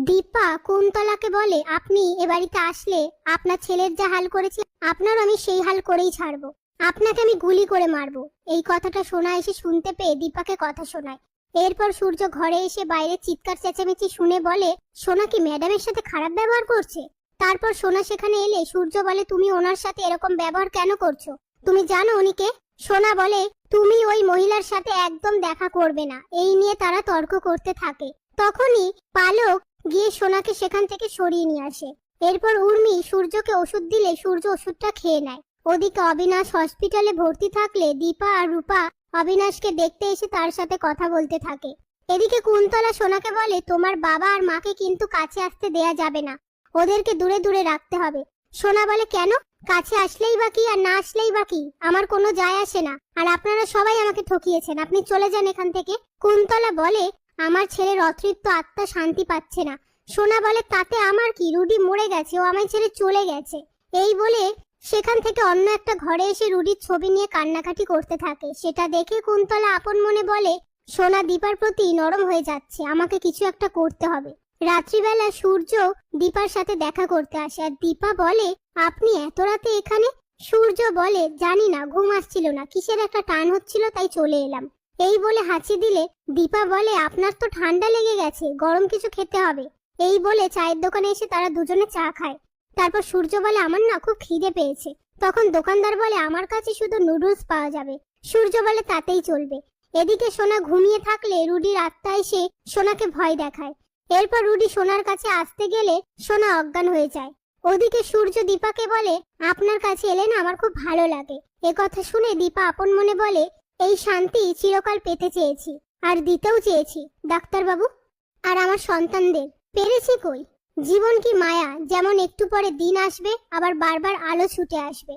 দীপা কুন্তলাকে বলে, আপনি এ বাড়িতে আসলে আপনার ছেলের যা হাল করেছি আপনার আমি সেই হাল করেই ছাড়বো। আপনাকে আমি গুলি করে মারবো। এই কথাটা সোনা এসে শুনতে পেয়ে দীপাকে কথা শোনায়। এরপর সূর্য ঘরে এসে বাইরে চিৎকার চেঁচামেচি শুনে বলে, সোনা কি ম্যাডামের সাথে খারাপ ব্যবহার করছে? তারপর সোনা সেখানে এলে সূর্য বলে, তুমি ওনার সাথে এরকম ব্যবহার কেন করছো? তুমি জানো উনি কে? সোনা বলে, তুমি ওই মহিলার সাথে একদম দেখা করবে না। এই নিয়ে তারা তর্ক করতে থাকে। তখনই পালক গিয়ে সোনাকে সেখান থেকে সরিয়ে নিয়ে আসে। এরপর উর্মি সূর্যকে ওষুধ দিলে সূর্য ওষুধটা খেয়ে নেয়। ওদিকে অবিনাশ হসপিটালে ভর্তি থাকলে দীপা আর রূপা অবিনাশকে দেখতে এসে তার সাথে কথা বলতে থাকে। এদিকে কুন্তলা সোনাকে বলে, তোমার বাবা আর মাকে কিন্তু কাছে আসতে দেয়া যাবে না, ওদেরকে দূরে দূরে রাখতে হবে। সোনা বলে, কেন? কাছে আসলেই বা কি আর না আসলেই বা কি, আমার কোনো যায় আসে না। আর আপনারা সবাই আমাকে ঠকিয়েছেন, আপনি চলে যান এখান থেকে। কুন্তলা বলে, আমার ছেলের অতৃপ্ত আত্মা শান্তি পাচ্ছে না। সোনা বলে, তাতে আমার কি, রুডি মরে গেছে, ও আমায় ছেড়ে চলে গেছে। এই বলে সেখান থেকে অন্য একটা ঘরে এসে রুডির ছবি নিয়ে কান্নাকাটি করতে থাকে। সেটা দেখে কুন্তলা আপন মনে বলে, সোনা দীপার প্রতি নরম হয়ে যাচ্ছে, আমাকে কিছু একটা করতে হবে। রাত্রিবেলা সূর্য দীপার সাথে দেখা করতে আসে আর দীপা বলে, আপনি এত রাতে এখানে? সূর্য বলে, জানি না, ঘুম আসছিল না, কিসের একটা টান হচ্ছিল তাই চলে এলাম। এই বলে হাঁচি দিলে দীপা বলে, আপনার তো ঠান্ডা লেগে গেছে, গরম কিছু খেতে হবে। এই বলে চায়ের দোকানে এসে তারা দুজনে চা খায়। তারপর সূর্য বলে, আমার না খুব খিদে পেয়েছে। তখন দোকানদার বলে, আমার কাছে শুধু নুডলস পাওয়া যাবে। সূর্য বলে, তাতেই চলবে। এদিকে সোনা ঘুমিয়ে থাকলে রুডির আত্মা এসে সোনাকে ভয় দেখায়। এরপর রুডি সোনার কাছে আসতে গেলে সোনা অজ্ঞান হয়ে যায়। ওদিকে সূর্য দীপাকে বলে, আপনার কাছে এলে না আমার খুব ভালো লাগে। এ কথা শুনে দীপা আপন মনে বলে, এই শান্তি চিরকাল পেতে চেয়েছি আর দিতেও চেয়েছি ডাক্তারবাবু, আর আমার সন্তানদের। পেরেছি কই? জীবন কি মায়া, যেমন একটু পরে দিন আসবে আবার বারবার আলো ছুটে আসবে।